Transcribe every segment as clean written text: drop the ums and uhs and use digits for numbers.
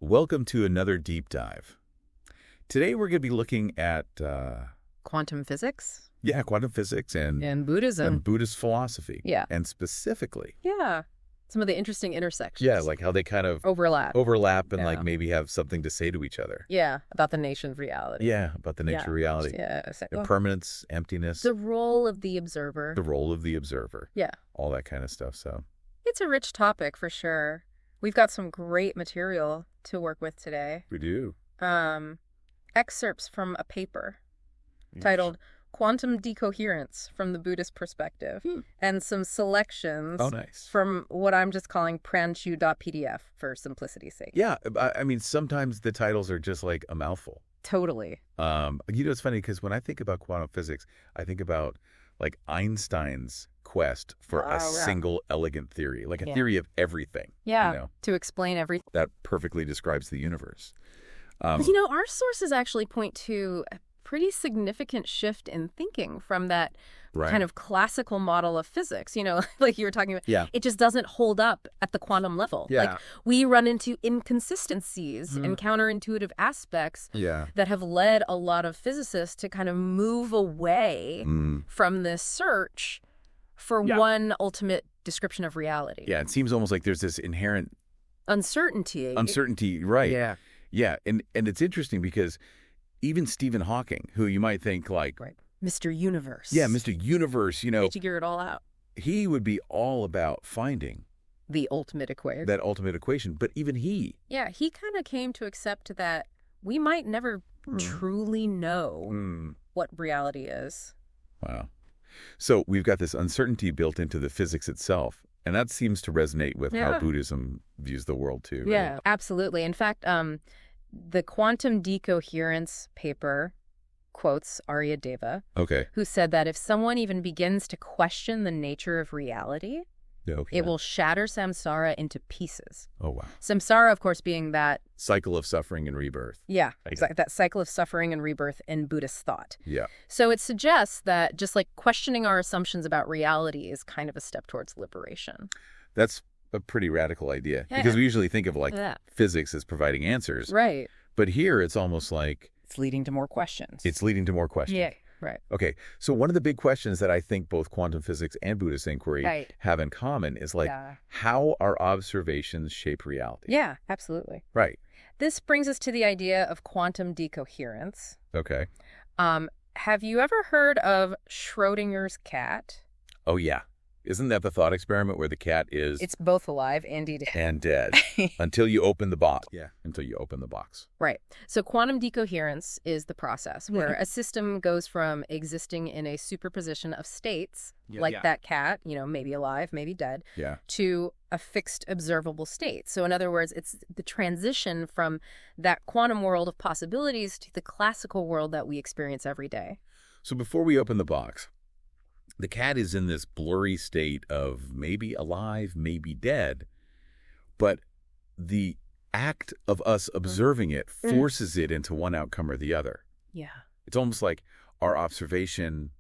welcome to another deep dive. Today we're going to be looking at quantum physics. Yeah, quantum physics and Buddhism. And Buddhist philosophy. Yeah. And specifically. Yeah. Some of the interesting intersections. Yeah, like how they kind of overlap and yeah. like maybe have something to say to each other. Yeah, about the nature of reality. Yeah, about the nature of reality. Yeah. Impermanence, emptiness. The role of the observer. The role of the observer. Yeah. All that kind of stuff, so. It's a rich topic for sure. We've got some great material to work with today. We do. Excerpts from a paper titled Quantum Decoherence from the Buddhist Perspective, and some selections from what I'm just calling pranchu.pdf for simplicity's sake. Yeah, I mean, sometimes the titles are just like a mouthful. Totally. It's funny because when I think about quantum physics, I think about like Einstein's quest for a single elegant theory, like a theory of everything. Yeah, you know? To explain everything. That perfectly describes the universe. But, our sources actually point to a pretty significant shift in thinking from that kind of classical model of physics, like you were talking about. Yeah. It just doesn't hold up at the quantum level. Yeah. Like we run into inconsistencies and counterintuitive aspects that have led a lot of physicists to kind of move away from this search for one ultimate description of reality. Yeah, it seems almost like there's this inherent uncertainty, right? Yeah. Yeah, and it's interesting because even Stephen Hawking, who you might think like... Right. Mr. Universe. Yeah, Mr. Universe, Figure it all out. He would be all about finding... the ultimate equation. That ultimate equation, but even he... Yeah, he kind of came to accept that we might never truly know what reality is. Wow. So we've got this uncertainty built into the physics itself, and that seems to resonate with how Buddhism views the world too. Right? Yeah, absolutely. In fact, the quantum decoherence paper quotes Arya Deva, who said that if someone even begins to question the nature of reality, it will shatter samsara into pieces. Oh, wow. Samsara, of course, being that... cycle of suffering and rebirth. Yeah, exactly. That cycle of suffering and rebirth in Buddhist thought. Yeah. So it suggests that just like questioning our assumptions about reality is kind of a step towards liberation. That's a pretty radical idea because we usually think of like physics as providing answers. Right. But here it's almost like... it's leading to more questions. It's leading to more questions. Yeah. Right. Okay. So one of the big questions that I think both quantum physics and Buddhist inquiry have in common is like how our observations shape reality. Yeah, absolutely. Right. This brings us to the idea of quantum decoherence. Okay. Have you ever heard of Schrodinger's cat? Oh, yeah. Isn't that the thought experiment where the cat is... it's both alive and dead. And dead. Until you open the box. Yeah. Until you open the box. Right. So quantum decoherence is the process where a system goes from existing in a superposition of states, that cat, maybe alive, maybe dead, to a fixed observable state. So in other words, it's the transition from that quantum world of possibilities to the classical world that we experience every day. So before we open the box... the cat is in this blurry state of maybe alive, maybe dead, but the act of us observing it forces it into one outcome or the other. Yeah. It's almost like our observation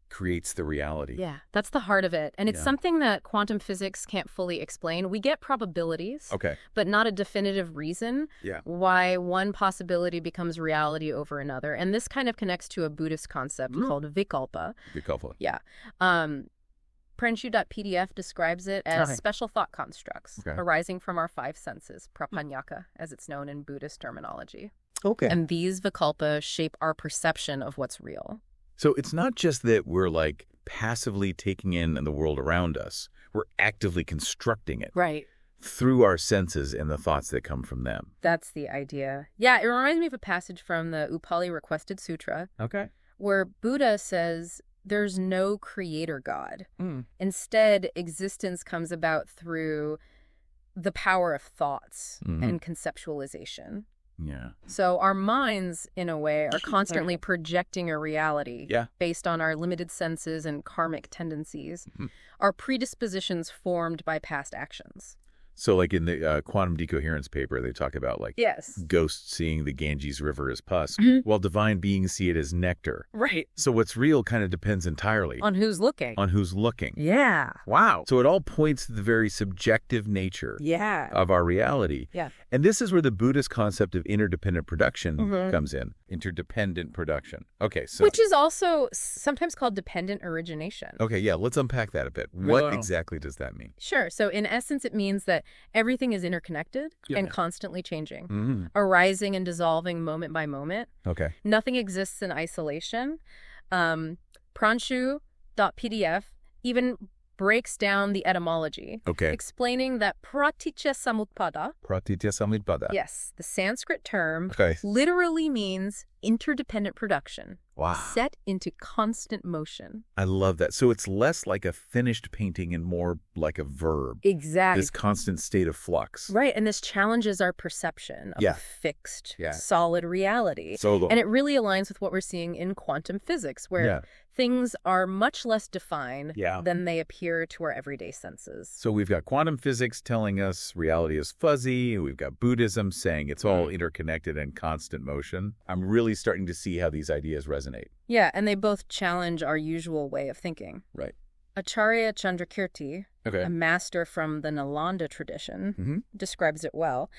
creates the reality. Yeah, that's the heart of it. And it's something that quantum physics can't fully explain. We get probabilities, but not a definitive reason why one possibility becomes reality over another. And this kind of connects to a Buddhist concept called vikalpa. Vikalpa. Yeah. Pranchu.pdf describes it as special thought constructs arising from our five senses, prapanyaka, as it's known in Buddhist terminology. Okay. And these vikalpa shape our perception of what's real. So it's not just that we're like passively taking in the world around us. We're actively constructing it. Right. Through our senses and the thoughts that come from them. That's the idea. Yeah, it reminds me of a passage from the Upali Requested Sutra. Where Buddha says there's no creator God. Instead, existence comes about through the power of thoughts and conceptualization. Yeah. So our minds, in a way, are constantly projecting a reality based on our limited senses and karmic tendencies, our predispositions formed by past actions. So like in the quantum decoherence paper, they talk about like ghosts seeing the Ganges River as pus, while divine beings see it as nectar. Right. So what's real kind of depends entirely on who's looking. On who's looking. Yeah. Wow. So it all points to the very subjective nature of our reality. Yeah. And this is where the Buddhist concept of interdependent production comes in. Interdependent production. Okay, so which is also sometimes called dependent origination. Okay, yeah, let's unpack that a bit. What exactly does that mean? Sure. So in essence, it means that everything is interconnected and constantly changing, arising and dissolving moment by moment. Okay. Nothing exists in isolation. Pranshu.pdf even breaks down the etymology, explaining that praticca samutpada, yes, the Sanskrit term, literally means interdependent production, set into constant motion. I love that. So it's less like a finished painting and more like a verb. Exactly. This constant state of flux. Right, and this challenges our perception of a fixed, solid reality. And it really aligns with what we're seeing in quantum physics, where things are much less defined than they appear to our everyday senses. So we've got quantum physics telling us reality is fuzzy. We've got Buddhism saying it's all interconnected and constant motion. I'm really starting to see how these ideas resonate. Yeah, and they both challenge our usual way of thinking. Right. Acharya Chandrakirti, a master from the Nalanda tradition, describes it well.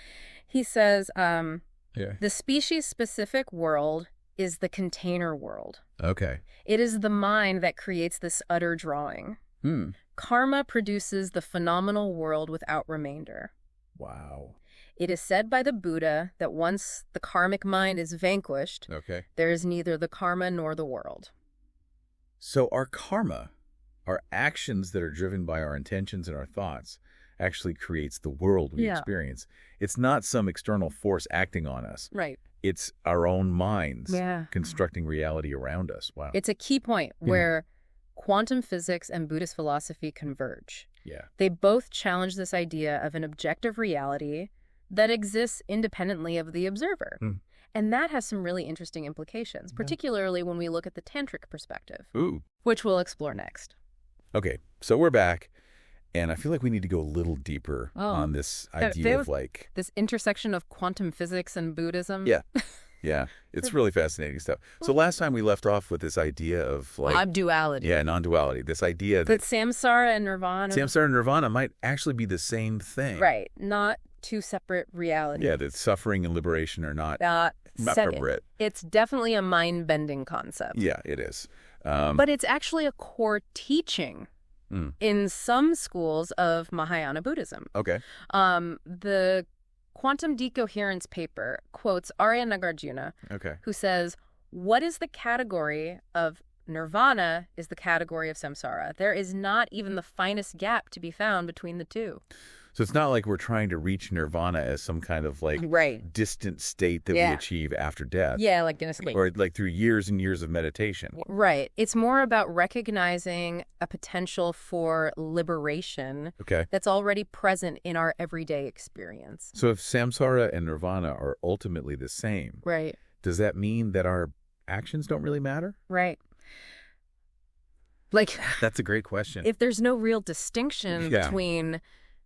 He says, the species-specific world is the container world. Okay. It is the mind that creates this utter drawing. Karma produces the phenomenal world without remainder. Wow. It is said by the Buddha that once the karmic mind is vanquished, there is neither the karma nor the world. So our karma, our actions that are driven by our intentions and our thoughts, actually creates the world we experience. It's not some external force acting on us. Right. It's our own minds constructing reality around us. Wow. It's a key point where quantum physics and Buddhist philosophy converge. Yeah. They both challenge this idea of an objective reality that exists independently of the observer. And that has some really interesting implications, particularly when we look at the tantric perspective, which we'll explore next. Okay, so we're back, and I feel like we need to go a little deeper on this idea of like... this intersection of quantum physics and Buddhism. Yeah, yeah, it's really fascinating stuff. So last time we left off with this idea of like... non-duality. Yeah, non-duality, this idea that samsara and nirvana... Samsara and nirvana might actually be the same thing. Right, not two separate realities. Yeah, that suffering and liberation are not separate. It's definitely a mind-bending concept. Yeah, it is. But it's actually a core teaching in some schools of Mahayana Buddhism. Okay. The quantum decoherence paper quotes Arya Nagarjuna, who says, what is the category of nirvana is the category of samsara. There is not even the finest gap to be found between the two. So it's not like we're trying to reach nirvana as some kind of like distant state that we achieve after death. Yeah, like in a sleep. Or like through years and years of meditation. Right. It's more about recognizing a potential for liberation that's already present in our everyday experience. So if samsara and nirvana are ultimately the same, does that mean that our actions don't really matter? Right. Like, that's a great question. If there's no real distinction between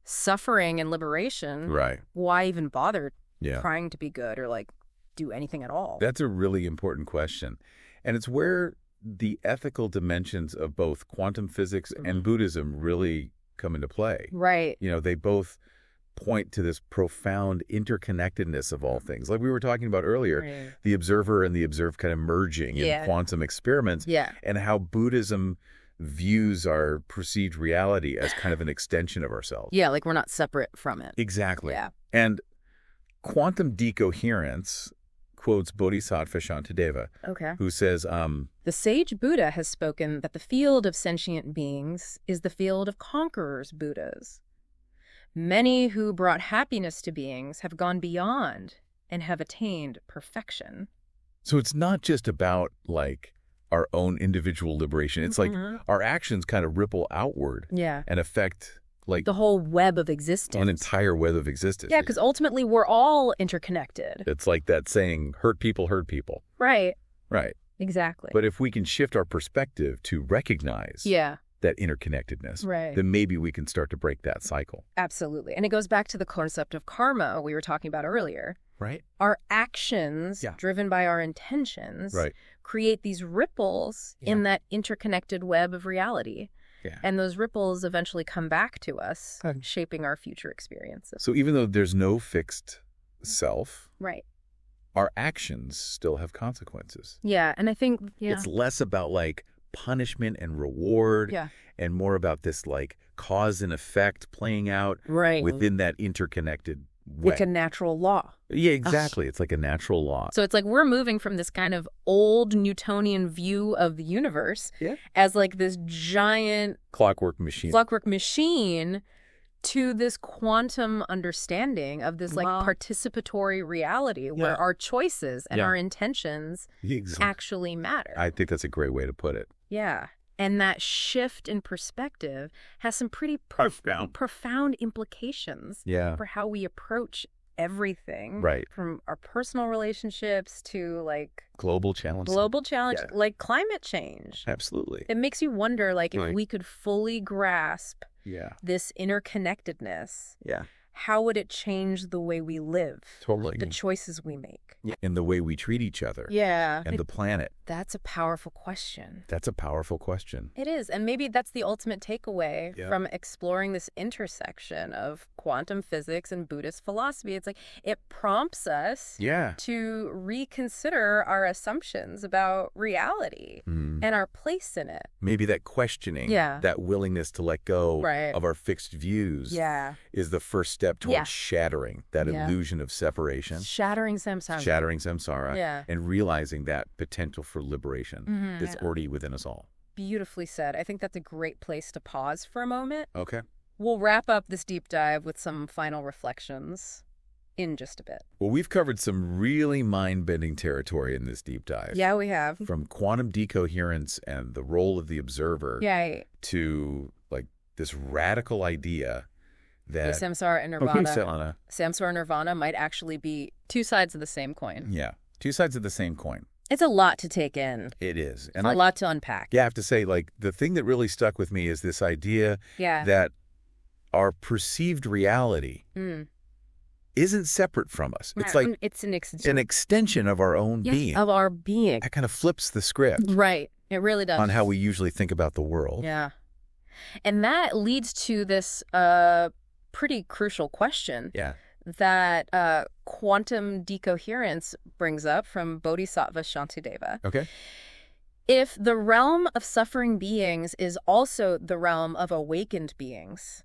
suffering and liberation, why even bother trying to be good or like do anything at all? That's a really important question. And it's where the ethical dimensions of both quantum physics and Buddhism really come into play. Right. You know, they both point to this profound interconnectedness of all things. Like we were talking about earlier, the observer and the observed kind of merging in quantum experiments, and how Buddhism views our perceived reality as kind of an extension of ourselves. Yeah, like we're not separate from it. Exactly. Yeah. And quantum decoherence quotes Bodhisattva Shantideva, who says, the sage Buddha has spoken that the field of sentient beings is the field of conquerors Buddhas. Many who brought happiness to beings have gone beyond and have attained perfection. So it's not just about like our own individual liberation. It's like our actions kind of ripple outward and affect like the whole web of existence. An entire web of existence. Yeah, because ultimately we're all interconnected. It's like that saying, hurt people hurt people. Right. Right. Exactly. But if we can shift our perspective to recognize that interconnectedness, then maybe we can start to break that cycle. Absolutely. And it goes back to the concept of karma we were talking about earlier. Right. Our actions, driven by our intentions, create these ripples in that interconnected web of reality. Yeah. And those ripples eventually come back to us, shaping our future experiences. So even though there's no fixed self, our actions still have consequences. Yeah, and I think it's less about like punishment and reward and more about this like cause and effect playing out within that interconnected way. It's a natural law. Yeah, exactly. It's like a natural law. So it's like we're moving from this kind of old Newtonian view of the universe as like this giant clockwork machine to this quantum understanding of this like participatory reality where our choices and our intentions actually matter. I think that's a great way to put it. Yeah. And that shift in perspective has some pretty profound implications for how we approach everything. Right. From our personal relationships to like global challenge, like climate change. Absolutely. It makes you wonder like if we could fully grasp this interconnectedness. How would it change the way we live? Totally. The choices we make. And the way we treat each other. And the planet. That's a powerful question. That's a powerful question. It is. And maybe that's the ultimate takeaway from exploring this intersection of quantum physics and Buddhist philosophy. It's like it prompts us to reconsider our assumptions about reality and our place in it. Maybe that questioning, that willingness to let go of our fixed views is the first step towards shattering that illusion of separation. Shattering samsara. And realizing that potential for liberation that's already within us all. Beautifully said. I think that's a great place to pause for a moment. Okay. We'll wrap up this deep dive with some final reflections in just a bit. Well, we've covered some really mind-bending territory in this deep dive. Yeah, we have. From quantum decoherence and the role of the observer to like this radical idea that samsara and nirvana. Samsara and nirvana might actually be two sides of the same coin. Yeah, two sides of the same coin. It's a lot to take in. It is. And a lot to unpack. Yeah, I have to say, like, the thing that really stuck with me is this idea that our perceived reality isn't separate from us. It's like it's an extension of our own being. Of our being. That kind of flips the script. Right. It really does. On how we usually think about the world. Yeah. And that leads to this pretty crucial question that quantum decoherence brings up from Bodhisattva Shantideva. Okay. If the realm of suffering beings is also the realm of awakened beings,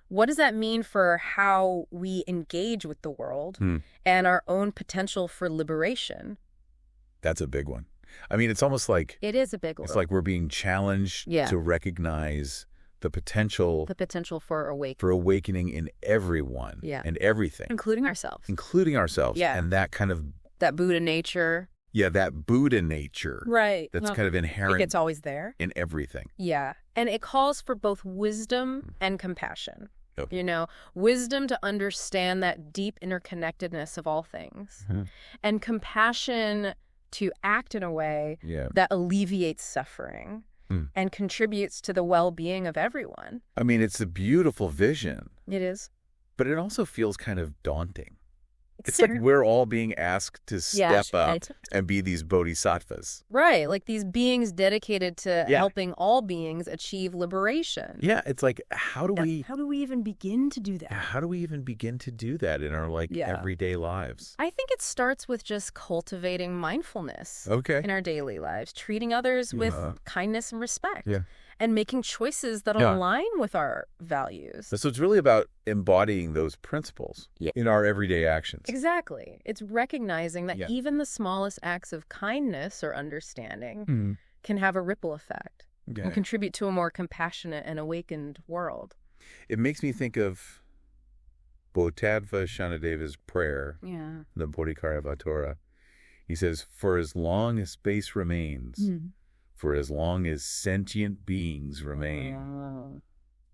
what does that mean for how we engage with the world and our own potential for liberation? That's a big one. I mean, it's almost like... It is a big one. It's like we're being challenged to recognize the potential for awakening in everyone and everything, including ourselves, and that kind of Buddha nature, that Buddha nature, that's kind of inherent. It's always there in everything. And it calls for both wisdom and compassion. You know, wisdom to understand that deep interconnectedness of all things, and compassion to act in a way that alleviates suffering and contributes to the well-being of everyone. I mean, it's a beautiful vision. It is. But it also feels kind of daunting. It's like we're all being asked to step up and be these bodhisattvas. Right, like these beings dedicated to helping all beings achieve liberation. Yeah, it's like, how do we even begin to do that? How do we even begin to do that in our everyday lives? I think it starts with just cultivating mindfulness in our daily lives, treating others with kindness and respect. And making choices that align with our values. So it's really about embodying those principles in our everyday actions. Exactly. It's recognizing that even the smallest acts of kindness or understanding can have a ripple effect and contribute to a more compassionate and awakened world. It makes me think of Bodhisattva Shanadeva's prayer, the Bodhikaravatara. He says, for as long as space remains, for as long as sentient beings remain.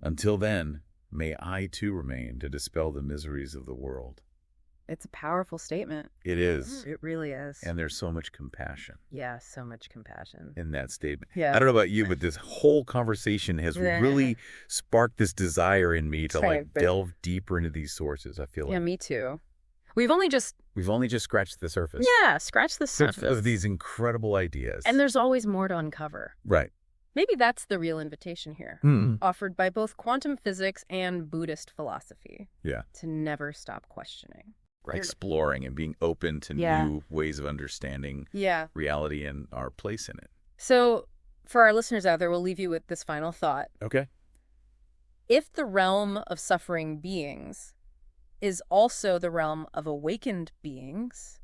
Until then, may I too remain to dispel the miseries of the world. It's a powerful statement. It is. It really is. And there's so much compassion. Yeah, so much compassion. In that statement. Yeah. I don't know about you, but this whole conversation has really sparked this desire in me to delve deeper into these sources, I feel like. Yeah, me too. We've only just scratched the surface. Yeah, scratched the surface. Of these incredible ideas. And there's always more to uncover. Right. Maybe that's the real invitation here, offered by both quantum physics and Buddhist philosophy. Yeah. To never stop questioning. Exploring and being open to new ways of understanding reality and our place in it. So, for our listeners out there, we'll leave you with this final thought. Okay. If the realm of suffering beings is also the realm of awakened beings,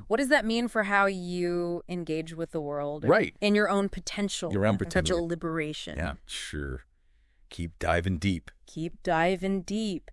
what does that mean for how you engage with the world? Right. In your own potential. Your own potential. Liberation. Yeah, sure. Keep diving deep. Keep diving deep.